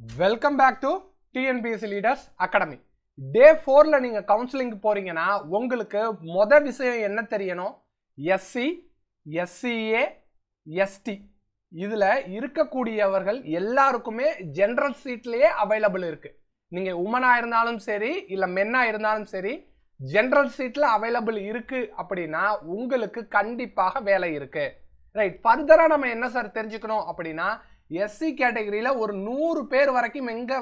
Welcome back to TNPSC leaders academy. Day 4ல நீங்க counselling போறீங்கன்னா உங்களுக்கு விஷயம் என்ன தெரியணும்? எஸ்சி, எஸ்சிஏ, எஸ்டி இதுல இருக்கக்கூடியவர்கள் எல்லாருக்குமே ஜெனரல் சீட்லயே அவைலபிள் இருக்கு. நீங்க உமனா இருந்தாலும் சரி இல்ல மென்னா இருந்தாலும் சரி ஜெனரல் சீட்ல அவைலபிள் இருக்கு அப்படின்னா உங்களுக்கு கண்டிப்பாக வேலை இருக்கு. ரைட், ஃபர்தரா நம்ம என்ன சார் தெரிஞ்சுக்கணும் அப்படின்னா எஸ்சி கேட்டகரியில ஒரு 100 பேர் வரைக்கும் எங்க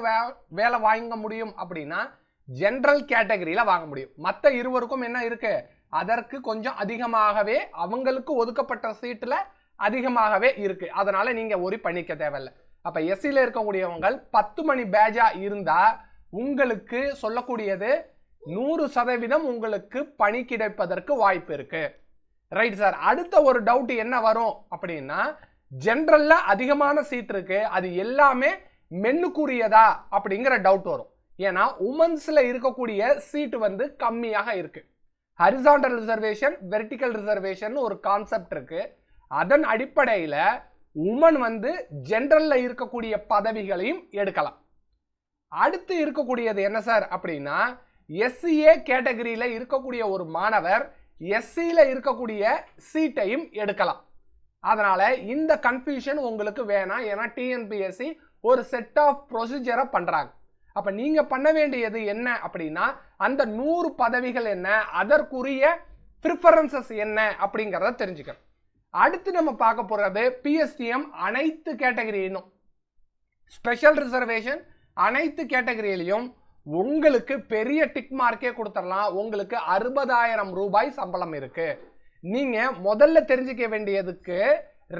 வேலை வாங்க முடியும் அப்படின்னா ஜெனரல் கேட்டகரியில வாங்க முடியும். மற்ற இருவருக்கும் என்ன இருக்கு? அதற்கு கொஞ்சம் அதிகமாகவே அவங்களுக்கு ஒதுக்கப்பட்ட சீட்ல அதிகமாகவே இருக்கு. அதனால நீங்க ஒரி பண்ணிக்க தேவையில்லை. அப்ப எஸ்சில இருக்கக்கூடியவங்க 10 மணி பேஜா இருந்தா உங்களுக்கு சொல்லக்கூடியது 100% உங்களுக்கு பணி கிடைப்பதற்கு வாய்ப்பு இருக்கு. ரைட் சார், அடுத்த ஒரு டவுட் என்ன வரும் அப்படின்னா ஜெனரல்ல அதிகமான சீட் இருக்கு, அது எல்லாமே மென்னுக்குரியதா அப்படிங்கிற டவுட் வரும். ஏன்னா உமன்ஸ்ல இருக்கக்கூடிய சீட் வந்து கம்மியாக இருக்கு. ஹரிசாண்டல் ரிசர்வேஷன், வெர்டிக்கல் ரிசர்வேஷன் ஒரு கான்செப்ட் இருக்கு. அதன் அடிப்படையில உமன் வந்து ஜெனரல்ல இருக்கக்கூடிய பதவிகளையும் எடுக்கலாம். அடுத்து இருக்கக்கூடியது என்ன சார் அப்படின்னா எஸ்சிஏ கேட்டகரியில இருக்கக்கூடிய ஒரு மாணவர் எஸ்சியில இருக்கக்கூடிய சீட்டையும் எடுக்கலாம். அதனால இந்த கன்ஃபியூஷன் உங்களுக்கு வேணாம். ஏன்னா டிஎன்பிஎஸ்சி ஒரு செட் ஆஃப் ப்ரொசீஜரை பண்றாங்க. அப்ப நீங்க பண்ண வேண்டியது என்ன அப்படின்னா அந்த 100 பதவிகள் என்ன, அதற்குரிய ப்ரிஃபரன்சஸ் என்ன அப்படிங்கிறத தெரிஞ்சுக்கணும். அடுத்து நம்ம பார்க்க போறது பிஎஸ்டிஎம் அனைத்து கேட்டகரியிலும், ஸ்பெஷல் ரிசர்வேஷன் அனைத்து கேட்டகரியிலையும் உங்களுக்கு பெரிய டிக் மார்க்கே கொடுத்துடலாம். உங்களுக்கு 60,000 ரூபாய் சம்பளம் இருக்கு. நீங்க முதல்ல தெரிஞ்சுக்க வேண்டியதுக்கு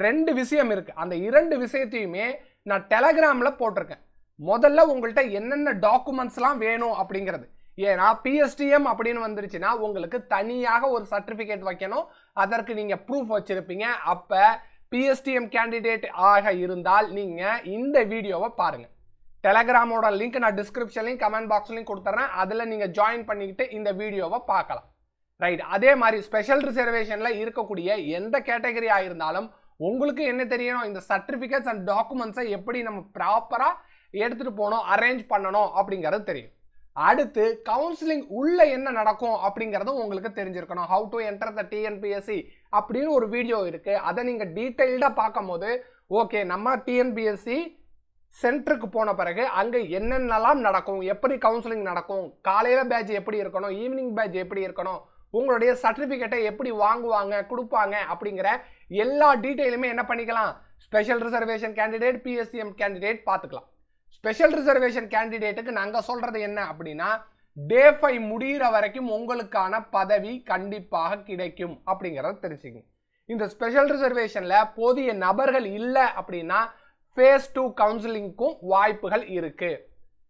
2 விஷயம் இருக்கு. அந்த 2 விஷயத்தையுமே நான் டெலகிராம்ல போட்டிருக்கேன். முதல்ல உங்கள்கிட்ட என்னென்ன டாக்குமெண்ட்ஸ்லாம் வேணும் அப்படிங்கிறது. ஏன்னா பிஎஸ்டிஎம் அப்படின்னு வந்துருச்சுன்னா உங்களுக்கு தனியாக ஒரு சர்டிபிகேட் வைக்கணும். அதற்கு நீங்க ப்ரூஃப் வச்சிருப்பீங்க. அப்ப பிஎஸ்டிஎம் கேண்டிடேட் ஆக இருந்தால் நீங்க இந்த வீடியோவை பாருங்க. டெலகிராமோட லிங்க் நான் டிஸ்கிரிப்ஷன்லையும் கமெண்ட் பாக்ஸ்லையும் கொடுத்துறேன். அதில் நீங்க ஜாயின் பண்ணிக்கிட்டு இந்த வீடியோவை பார்க்கலாம். ரைட், அதே மாதிரி ஸ்பெஷல் ரிசர்வேஷன்ல இருக்கக்கூடிய எந்த கேட்டகரியா இருந்தாலும் உங்களுக்கு என்ன தெரியணும்? இந்த சர்டிபிகேட்ஸ் அண்ட் டாக்குமெண்ட்ஸை எப்படி நம்ம ப்ராப்பரா எடுத்துட்டு போகணும், அரேஞ்ச் பண்ணணும் அப்படிங்கிறது தெரியும். அடுத்து கவுன்சிலிங் உள்ள என்ன நடக்கும் அப்படிங்கிறதும் உங்களுக்கு தெரிஞ்சிருக்கணும். How to enter the TNPSC அப்படின்னு ஒரு வீடியோ இருக்கு. அதை நீங்க டீடைல்டா பார்க்கும் போது ஓகே நம்ம டிஎன்பிஎஸ்சி சென்டருக்கு போன பிறகு அங்க என்னென்னலாம் நடக்கும், எப்படி கவுன்சிலிங் நடக்கும், காலையில பேட்ச் எப்படி இருக்கணும், ஈவினிங் பேட்ச் எப்படி இருக்கணும், உங்களுடைய சர்டிபிகேட்டை எப்படி வாங்குவாங்க கொடுப்பாங்க அப்படிங்கிற எல்லா டீட்டெயிலுமே என்ன பண்ணிக்கலாம்? Special reservation candidate, PSTM candidate பார்த்துக்கலாம். ஸ்பெஷல் ரிசர்வேஷன் கேண்டிடேட்டுக்கு நாங்க சொல்றது என்ன அப்படின்னா டே 5 முடிகிற வரைக்கும் உங்களுக்கான பதவி கண்டிப்பாக கிடைக்கும் அப்படிங்கிறத தெரிஞ்சுக்கங்க. இந்த ஸ்பெஷல் ரிசர்வேஷன்ல போதிய நபர்கள் இல்லை அப்படின்னா phase 2 கவுன்சிலிங்க்கும் வாய்ப்புகள் இருக்கு.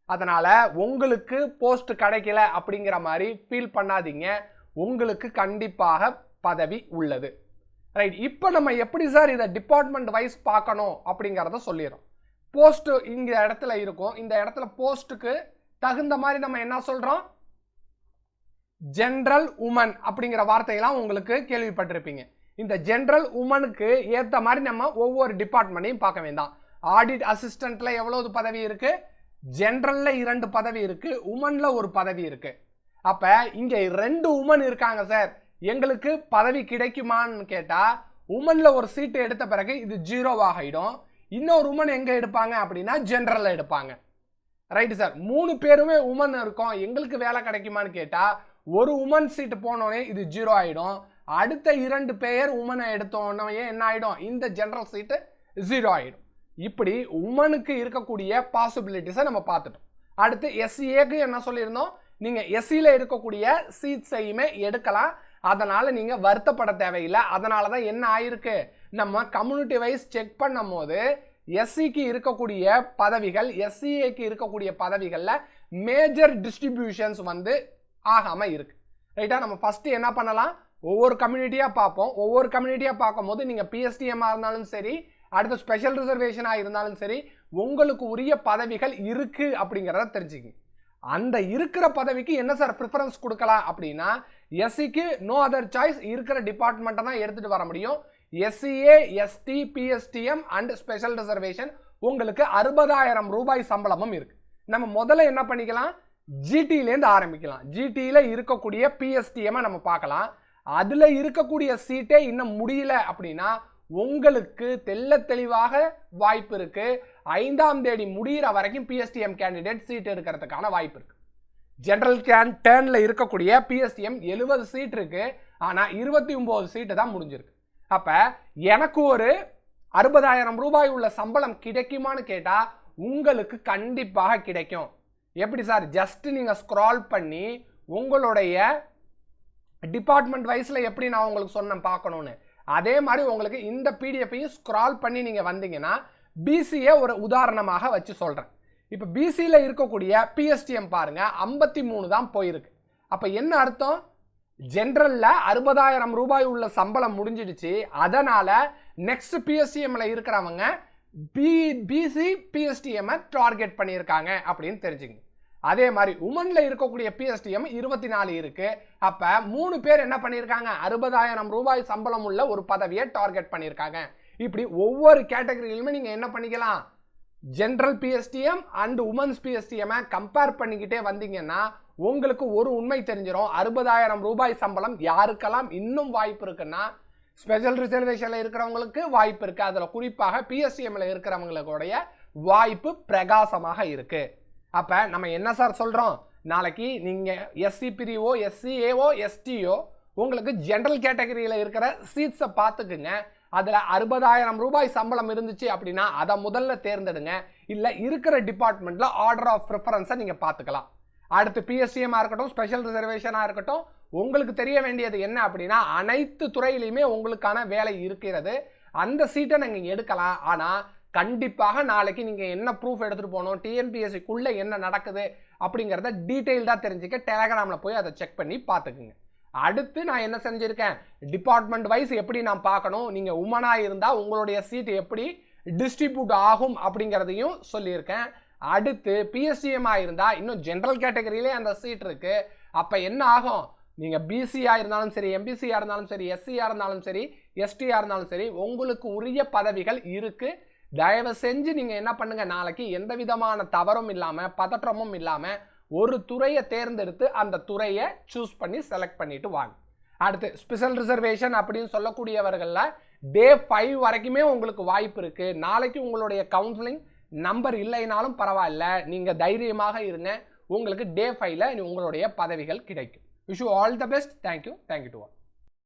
அதனால உங்களுக்கு போஸ்ட் கிடைக்கல அப்படிங்கிற மாதிரி ஃபீல் பண்ணாதீங்க. உங்களுக்கு கண்டிப்பாக பதவி உள்ளது. ரைட், இப்போ நம்ம எப்படி சார் இதை டிபார்ட்மெண்ட் வைஸ் பார்க்கணும் அப்படிங்கிறத சொல்லிடுறோம். போஸ்ட் இங்க இடத்துல இருக்கும். இந்த இடத்துல போஸ்ட்டுக்கு தகுந்த மாதிரி நம்ம என்ன சொல்றோம்? ஜெனரல் உமன் அப்படிங்கிற வார்த்தையெல்லாம் உங்களுக்கு கேள்விப்பட்டிருப்பீங்க. இந்த ஜெனரல் உமனுக்கு ஏற்ற மாதிரி நம்ம ஒவ்வொரு டிபார்ட்மெண்ட்டையும் பார்க்க வேண்டாம். ஆடிட் அசிஸ்டன்ட்ல எவ்வளவு பதவி இருக்கு? ஜெனரல்ல 2 பதவி இருக்கு, உமன்ல ஒரு பதவி இருக்கு. அப்ப இங்க 2 உமன் இருக்காங்க சார், எங்களுக்கு பதவி கிடைக்குமான்னு கேட்டா உமன்ல ஒரு சீட்டு எடுத்த பிறகு இது 0 ஆகிடும். இன்னொரு உமன் எங்க எடுப்பாங்க அப்படின்னா ஜெனரல்ல எடுப்பாங்க. ரைட் சார், 3 பேருமே உமன் இருக்கோம், எங்களுக்கு வேலை கிடைக்குமான்னு கேட்டா ஒரு உமன் சீட்டு போனோடனே இது 0 ஆயிடும். அடுத்த 2 பேர் உமனை எடுத்தோடனே என்ன ஆயிடும்? இந்த ஜெனரல் சீட்டு 0 ஆயிடும். இப்படி உமனுக்கு இருக்கக்கூடிய பாசிபிலிட்டிஸை நம்ம பார்த்துட்டோம். அடுத்து எஸ்சிஏக்கு என்ன சொல்லியிருந்தோம்? நீங்க எஸ்சியில இருக்கக்கூடிய சீட்ஸையுமே எடுக்கலாம். அதனால நீங்க வருத்தப்பட தேவையில்லை. அதனாலதான் என்ன ஆயிருக்கு, நம்ம கம்யூனிட்டி வைஸ் செக் பண்ணும் போது எஸ்சிக்கு இருக்கக்கூடிய பதவிகள் எஸ்சிஏக்கு இருக்கக்கூடிய பதவிகள்ல மேஜர் டிஸ்ட்ரிபியூஷன்ஸ் வந்து ஆகாம இருக்கு. ரைட்டா, நம்ம ஃபர்ஸ்ட் என்ன பண்ணலாம்? ஒவ்வொரு கம்யூனிட்டியா பார்ப்போம். ஒவ்வொரு கம்யூனிட்டியா பார்க்கும் போது நீங்க பிஎஸ்டிஎம் இருந்தாலும் சரி, அடுத்து ஸ்பெஷல் ரிசர்வேஷனா இருந்தாலும் சரி, உங்களுக்கு உரிய பதவிகள் இருக்கு அப்படிங்கிறத தெரிஞ்சுக்கங்க. அந்த இருக்கிற பதவிக்கு என்ன சார் ப்ரிஃபரன்ஸ் கொடுக்கலாம் அப்படின்னா எஸ்சிக்கு நோ அதர் சாய்ஸ், இருக்கிற டிபார்ட்மெண்ட்டை தான் எடுத்துட்டு வர முடியும். SCA, ST, PSTM and special reservation உங்களுக்கு 60,000 ரூபாய் சம்பளமும் இருக்கு. நம்ம முதல்ல என்ன பண்ணிக்கலாம், ஜிடியிலேருந்து ஆரம்பிக்கலாம். ஜிடியில் இருக்கக்கூடிய பிஎஸ்டிஎம் நம்ம பார்க்கலாம். அதில் இருக்கக்கூடிய சீட்டே இன்னும் முடியல அப்படின்னா உங்களுக்கு தெல்ல தெளிவாக வாய்ப்பு இருக்கு. 5ஆம் தேதி முடிகிற வரைக்கும் பிஎஸ்டிஎம் கேண்டிடேட் சீட் எடுக்கிறதுக்கான வாய்ப்பு இருக்கு. ஜெனரல் டேர்ன்ல இருக்கக்கூடிய பிஎஸ்டிஎம் 70 சீட் இருக்கு. ஆனால் 29 சீட்டு தான் முடிஞ்சிருக்கு. அப்போ எனக்கு ஒரு 60,000 ரூபாய் உள்ள சம்பளம் கிடைக்குமான்னு கேட்டால் உங்களுக்கு கண்டிப்பாக கிடைக்கும். எப்படி சார்? ஜஸ்ட் நீங்கள் ஸ்க்ரால் பண்ணி உங்களுடைய டிபார்ட்மெண்ட் வைஸில் எப்படி நான் உங்களுக்கு சொன்னேன் பார்க்கணும்னு, அதே மாதிரி உங்களுக்கு இந்த பிடிஎஃப்பையும் ஸ்க்ரால் பண்ணி நீங்கள் வந்தீங்கன்னா பிசிஏ ஒரு உதாரணமாக வச்சு சொல்கிறேன். இப்போ பிசியில் இருக்கக்கூடிய பிஎஸ்டிஎம் பாருங்கள் 53 தான் போயிருக்கு. அப்போ என்ன அர்த்தம்? ஜென்ரலில் 60,000 ரூபாய் உள்ள சம்பளம் முடிஞ்சிடுச்சு. அதனால் நெக்ஸ்ட் பிஎஸ்டிஎம்ல இருக்கிறவங்க பிசி பிஎஸ்டிஎம்மை டார்கெட் பண்ணியிருக்காங்க அப்படின்னு தெரிஞ்சுங்க. அதே மாதிரி உமன்ல இருக்கக்கூடிய பிஎஸ்டிஎம் 24 இருக்கு. அப்ப 3 பேர் என்ன பண்ணியிருக்காங்க, 60,000 ரூபாய் சம்பளம் உள்ள ஒரு பதவியை டார்கெட் பண்ணியிருக்காங்க. இப்படி ஒவ்வொரு கேட்டகரியிலுமே நீங்க என்ன பண்ணிக்கலாம், general PSTM and women's PSTM compare பண்ணிக்கிட்டே வந்தீங்கன்னா உங்களுக்கு ஒரு உண்மை தெரிஞ்சிடும். 60,000 ரூபாய் சம்பளம் யாருக்கெல்லாம் இன்னும் வாய்ப்பு இருக்குன்னா ஸ்பெஷல் ரிசர்வேஷன்ல இருக்கிறவங்களுக்கு வாய்ப்பு இருக்கு. அதுல குறிப்பாக பிஎஸ்டிஎம்ல இருக்கிறவங்களுடைய வாய்ப்பு பிரகாசமாக இருக்கு. அப்ப நம்ம என்ன சார் சொல்றோம், நாளைக்கு நீங்க எஸ்சி பிரிவோ எஸ்சிஏஓ எஸ்டிஓ உங்களுக்கு ஜெனரல் கேட்டகரியில இருக்கிற சீட்ஸை பார்த்துக்குங்க. அதுல 60,000 ரூபாய் சம்பளம் இருந்துச்சு அப்படின்னா அதை முதல்ல தேர்ந்தெடுங்க. இல்ல இருக்கிற டிபார்ட்மெண்ட்ல ஆர்டர் ஆஃப் ப்ரிஃபரன்ஸை நீங்க பார்த்துக்கலாம். அடுத்து பிஎஸ்சிஎம்மா இருக்கட்டும், ஸ்பெஷல் ரிசர்வேஷனா இருக்கட்டும், உங்களுக்கு தெரிய வேண்டியது என்ன அப்படின்னா அனைத்து துறையிலையுமே உங்களுக்கான வேலை இருக்கிறது. அந்த சீட்டை நீங்க எடுக்கலாம். ஆனா கண்டிப்பாக நாளைக்கு நீங்க என்ன ப்ரூஃப் எடுத்துட்டு போகணும், டிஎன்பிஎஸ்சிக்குள்ள என்ன நடக்குது அப்படிங்கிறத டீட்டெயில்டா தெரிஞ்சுக்க டெலகிராம்ல போய் அதை செக் பண்ணி பார்த்துக்குங்க. அடுத்து நான் என்ன செஞ்சிருக்கேன், டிபார்ட்மெண்ட் வைஸ் எப்படி நான் பார்க்கணும், நீங்க உமனா இருந்தா உங்களுடைய சீட் எப்படி டிஸ்ட்ரிபியூட் ஆகும் அப்படிங்கிறதையும் சொல்லியிருக்கேன். அடுத்து பிஎஸ்டிஎம்மா இருந்தா இன்னும் ஜெனரல் கேட்டகரியிலே அந்த சீட் இருக்கு. அப்ப என்ன ஆகும், நீங்க பிசியா இருந்தாலும் சரி, எம்பிசியா இருந்தாலும் சரி, எஸ்சியா இருந்தாலும் சரி, எஸ்டியா இருந்தாலும் சரி, உங்களுக்கு உரிய பதவிகள் இருக்கு. தயவு செஞ்சு நீங்க என்ன பண்ணுங்க, நாளைக்கு எந்த விதமான தவறும் இல்லாம பதற்றமும் இல்லாம ஒரு துறையை தேர்ந்தெடுத்து அந்த துறையை சூஸ் பண்ணி செலக்ட் பண்ணிட்டு வாங்க. அடுத்து ஸ்பெஷல் ரிசர்வேஷன் அப்படின்னு சொல்லக்கூடியவர்கள்ல டே 5 வரைக்குமே உங்களுக்கு வாய்ப்பு இருக்கு. நாளைக்கு உங்களுடைய கவுன்சிலிங் நம்பர் இல்லைனாலும் பரவாயில்ல, நீங்க தைரியமாக இருங்க. உங்களுக்கு டே 5ல உங்களுடைய பதவிகள் கிடைக்கும். Wish you all the best. Thank you to all.